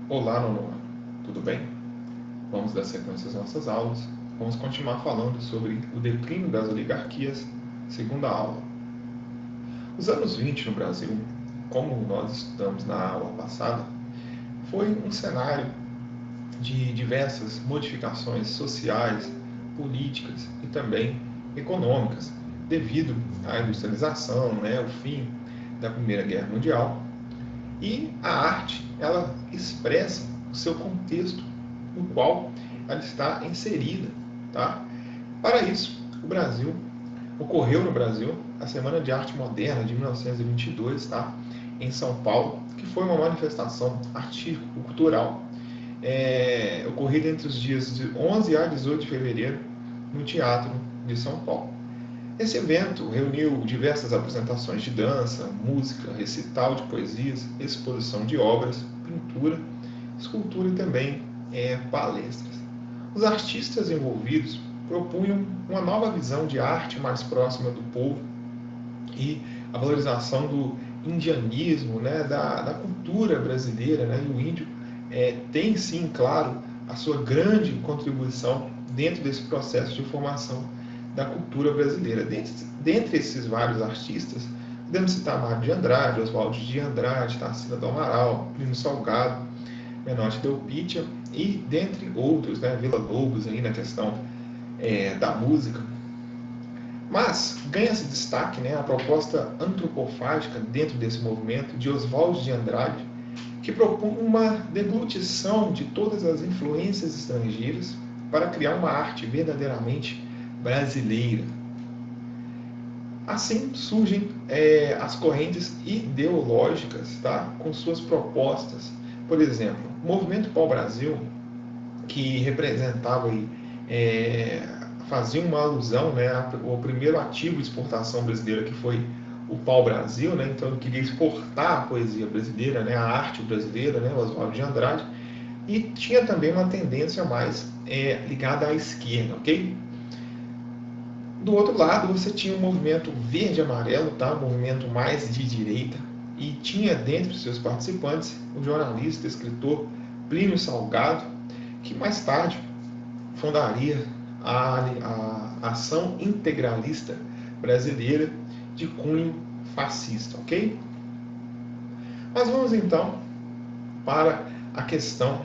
Olá, nono ano. Tudo bem? Vamos dar sequência às nossas aulas. Vamos continuar falando sobre o declínio das oligarquias, segunda aula. Os anos 20 no Brasil, como nós estudamos na aula passada, foi um cenário de diversas modificações sociais, políticas e também econômicas, devido à industrialização, o fim da Primeira Guerra Mundial. E a arte, ela expressa o seu contexto no qual ela está inserida, tá? Para isso, ocorreu no Brasil a Semana de Arte Moderna de 1922, tá? Em São Paulo, que foi uma manifestação artístico-cultural ocorrida entre os dias de 11 a 18 de fevereiro no Teatro de São Paulo. Esse evento reuniu diversas apresentações de dança, música, recital de poesias, exposição de obras, pintura, escultura e também palestras. Os artistas envolvidos propunham uma nova visão de arte mais próxima do povo e a valorização do indianismo, da cultura brasileira. E o índio tem sim, claro, a sua grande contribuição dentro desse processo de formação da cultura brasileira. Dentre esses vários artistas, podemos citar Mário de Andrade, Oswaldo de Andrade, Tarsila do Amaral, Plínio Salgado, Menotti Delpitia e dentre outros, Villa-Lobos aí na questão da música. Mas ganha-se destaque a proposta antropofágica dentro desse movimento de Oswaldo de Andrade, que propõe uma deglutição de todas as influências estrangeiras para criar uma arte verdadeiramente brasileira. Assim surgem as correntes ideológicas, tá? Com suas propostas. Por exemplo, o Movimento Pau-Brasil, que representava fazia uma alusão ao primeiro ativo de exportação brasileira, que foi o pau-brasil, então ele queria exportar a poesia brasileira, a arte brasileira, o Oswaldo de Andrade, e tinha também uma tendência mais ligada à esquerda, ok? Do outro lado, você tinha o movimento verde-amarelo, tá? Um movimento mais de direita, e tinha dentre os seus participantes o jornalista e escritor Plínio Salgado, que mais tarde fundaria a Ação Integralista Brasileira de cunho fascista, ok? Mas vamos então para a questão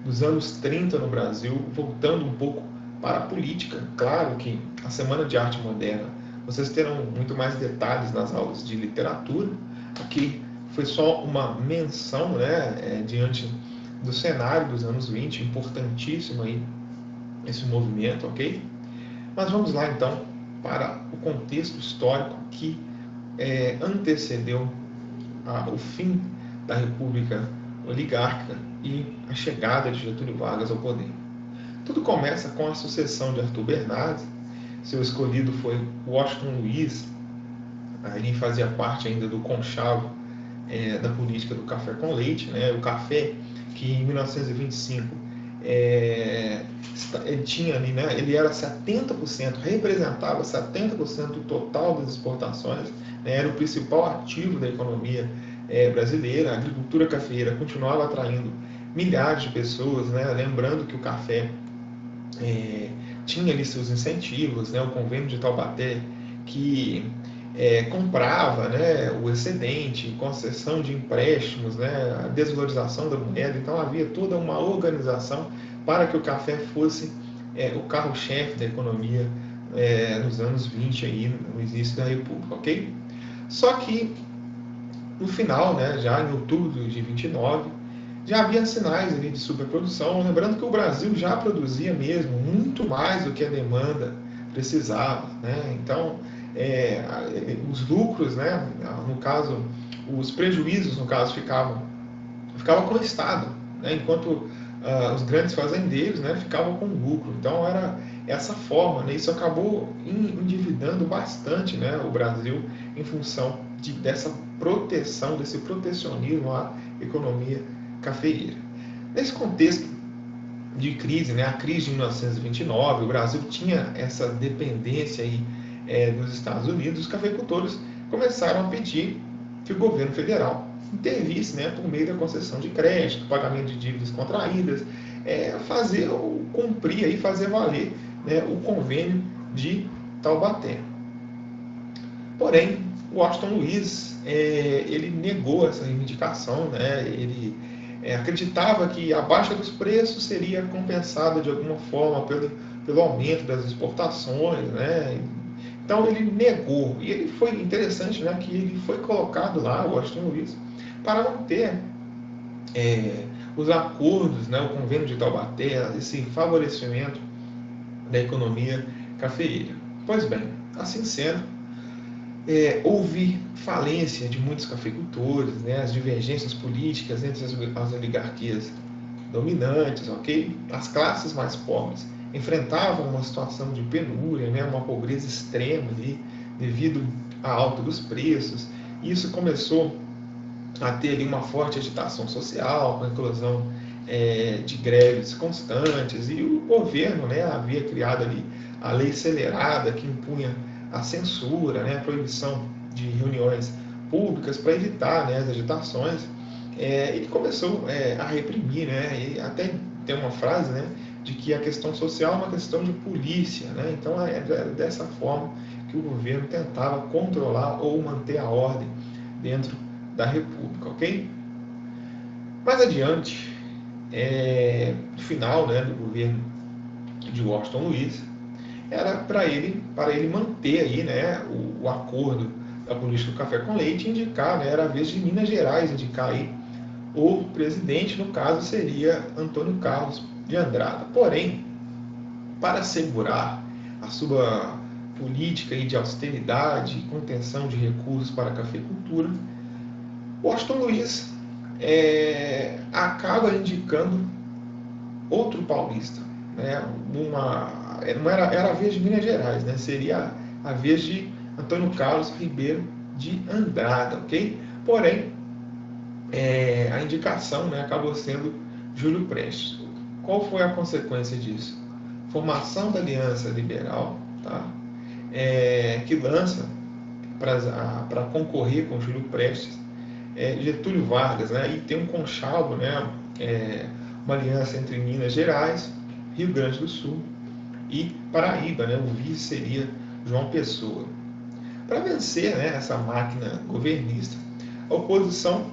dos anos 30 no Brasil, voltando um pouco para a política. Claro que a Semana de Arte Moderna, vocês terão muito mais detalhes nas aulas de literatura. Aqui foi só uma menção, diante do cenário dos anos 20, importantíssimo aí esse movimento, ok? Mas vamos lá então para o contexto histórico que antecedeu o fim da República Oligárquica e a chegada de Getúlio Vargas ao poder. Tudo começa com a sucessão de Arthur Bernardes. Seu escolhido foi Washington Luiz. Ele fazia parte ainda do conchavo da política do café com leite, o café que em 1925 ele tinha ali, ele era 70%, representava 70% do total das exportações, era o principal ativo da economia brasileira. A agricultura cafeeira continuava atraindo milhares de pessoas, lembrando que o café tinha ali seus incentivos, o convênio de Taubaté, que comprava o excedente, concessão de empréstimos, a desvalorização da moeda. Então havia toda uma organização para que o café fosse o carro-chefe da economia nos anos 20, aí, no início da República, ok? Só que no final, já em outubro de 29, já havia sinais ali de superprodução, lembrando que o Brasil já produzia mesmo muito mais do que a demanda precisava, Então, os lucros, no caso, os prejuízos, no caso, ficavam com o Estado, enquanto os grandes fazendeiros ficavam com lucro. Então, era essa forma, isso acabou endividando bastante o Brasil em função dessa proteção, desse protecionismo à economia cafeeira. Nesse contexto de crise, a crise de 1929, o Brasil tinha essa dependência aí, dos Estados Unidos. Os cafeicultores começaram a pedir que o governo federal intervisse, né, por meio da concessão de crédito, pagamento de dívidas contraídas, cumprir aí, fazer valer, né, o convênio de Taubaté. Porém, Washington Luiz ele negou essa reivindicação, né? Ele acreditava que a baixa dos preços seria compensada de alguma forma pelo aumento das exportações, né? Então ele negou, e ele foi interessante, né, que ele foi colocado lá, Washington Luiz, para manter os acordos, né, o convênio de Taubaté, esse favorecimento da economia cafeeira. Pois bem, assim sendo, houve falência de muitos cafeicultores, né, as divergências políticas entre as oligarquias dominantes, ok? As classes mais pobres enfrentavam uma situação de penúria, né, uma pobreza extrema ali, devido à alta dos preços. E isso começou a ter ali uma forte agitação social, com a inclusão de greves constantes, e o governo, né, havia criado ali a lei acelerada que impunha a censura, né, a proibição de reuniões públicas para evitar, né, as agitações. Ele começou a reprimir, né, e até tem uma frase, né, de que a questão social é uma questão de polícia, né, então é dessa forma que o governo tentava controlar ou manter a ordem dentro da República, ok? Mais adiante, no final, né, do governo de Washington Luiz, era para ele manter aí, né, o acordo da política do café com leite e indicar, né, era a vez de Minas Gerais indicar aí o presidente, no caso seria Antônio Carlos de Andrada. Porém, para assegurar a sua política aí de austeridade e contenção de recursos para a cafeicultura, Washington Luiz acaba indicando outro paulista, né? Era a vez de Minas Gerais, né? Seria a vez de Antônio Carlos Ribeiro de Andrada, ok? Porém, a indicação, né, acabou sendo Júlio Prestes. Qual foi a consequência disso? Formação da Aliança Liberal, tá? Que lança para concorrer com Júlio Prestes Getúlio Vargas, né? E tem um conchavo, né? Uma aliança entre Minas Gerais, Rio Grande do Sul e Paraíba, né? O vice seria João Pessoa. Para vencer, né, essa máquina governista, a oposição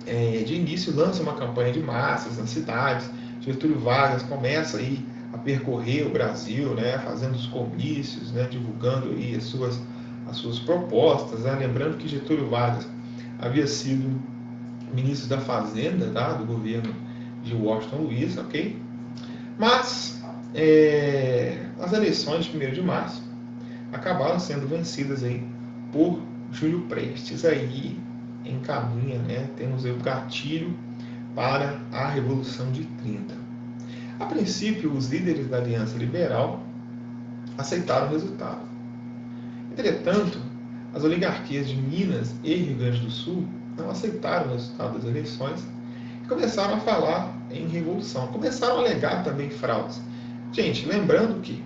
de início lança uma campanha de massas nas cidades. Getúlio Vargas começa aí a percorrer o Brasil, né, fazendo os comícios, né, divulgando aí as suas propostas, né? Lembrando que Getúlio Vargas havia sido ministro da Fazenda, tá, do governo de Washington Luiz, ok? Mas as eleições de 1º de março acabaram sendo vencidas aí por Júlio Prestes. Aí encaminha, né, temos aí o gatilho para a Revolução de 30. A princípio, os líderes da Aliança Liberal aceitaram o resultado. Entretanto, as oligarquias de Minas e Rio Grande do Sul não aceitaram o resultado das eleições e começaram a falar em revolução. Começaram a alegar também fraudes. Gente, lembrando que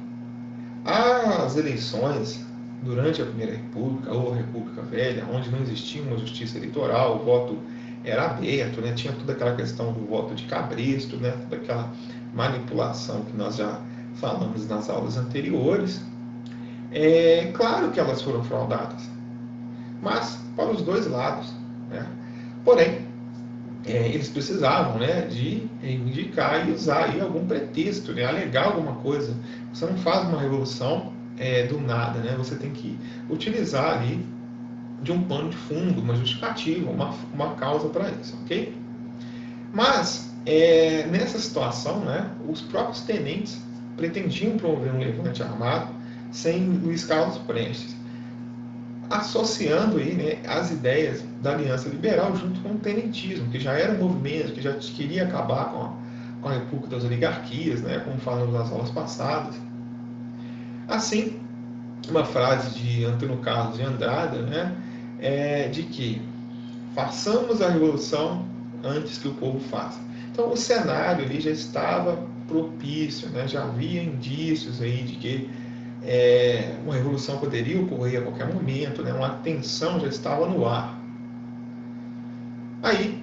as eleições durante a Primeira República ou a República Velha, onde não existia uma justiça eleitoral, o voto era aberto, né? Tinha toda aquela questão do voto de cabresto, né? Toda aquela manipulação que nós já falamos nas aulas anteriores. Claro que elas foram fraudadas, mas para os dois lados, né? Porém, eles precisavam, né, de reivindicar e usar aí algum pretexto, né, alegar alguma coisa. Você não faz uma revolução do nada, né? Você tem que utilizar ali de um pano de fundo, uma justificativa, uma causa para isso, ok? Mas nessa situação, né, os próprios tenentes pretendiam promover um levante armado sem Luiz Carlos Prestes, associando aí, né, as ideias da Aliança Liberal junto com o tenentismo, que já era um movimento que já queria acabar com a República das Oligarquias, né, como falamos nas aulas passadas. Assim, uma frase de Antônio Carlos de Andrada, né, de que façamos a revolução antes que o povo faça. Então, o cenário ali já estava propício, né, já havia indícios aí de que uma revolução poderia ocorrer a qualquer momento, né? Uma tensão já estava no ar. Aí,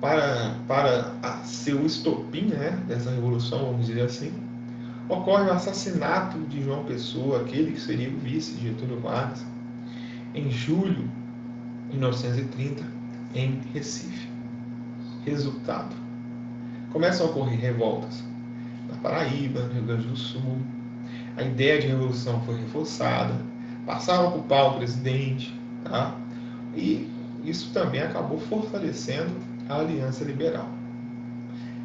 para ser o estopim, né, dessa revolução, vamos dizer assim, ocorre o assassinato de João Pessoa, aquele que seria o vice de Getúlio Vargas, em julho de 1930, em Recife. Resultado: começam a ocorrer revoltas na Paraíba, no Rio Grande do Sul. A ideia de revolução foi reforçada, passaram a ocupar o presidente, tá? E isso também acabou fortalecendo a Aliança Liberal.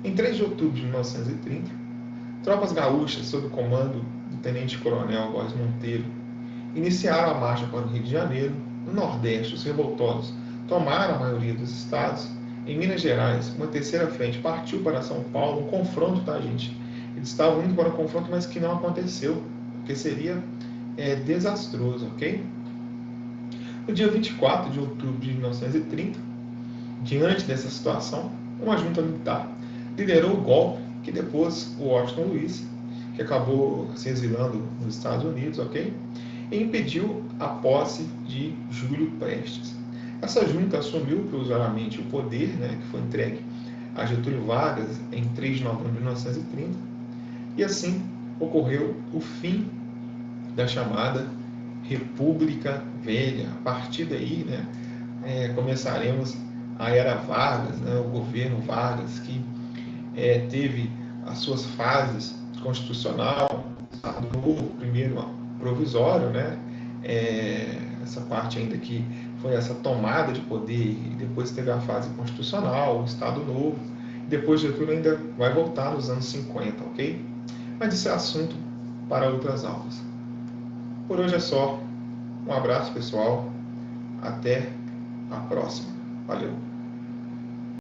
Em 3 de outubro de 1930, tropas gaúchas, sob o comando do tenente-coronel Góes Monteiro, iniciaram a marcha para o Rio de Janeiro. No Nordeste, os revoltosos tomaram a maioria dos estados. Em Minas Gerais, uma terceira frente partiu para São Paulo, um confronto, tá, gente? Eles estavam indo para um confronto, mas que não aconteceu, porque seria desastroso, ok? No dia 24 de outubro de 1930, diante dessa situação, uma junta militar liderou o golpe que depôs o Washington Luiz, que acabou se exilando nos Estados Unidos, ok? E impediu a posse de Júlio Prestes. Essa junta assumiu provisoriamente o poder, né, que foi entregue a Getúlio Vargas em 3 de novembro de 1930, e assim ocorreu o fim da chamada República Velha. A partir daí, né, começaremos a era Vargas, né, o governo Vargas, que teve as suas fases constitucional, Estado Novo, primeiro provisório, né, essa parte ainda que foi essa tomada de poder, e depois teve a fase constitucional, o Estado Novo, depois Getúlio ainda vai voltar nos anos 50, ok? Mas isso é assunto para outras aulas. Por hoje é só. Um abraço, pessoal. Até a próxima. Valeu!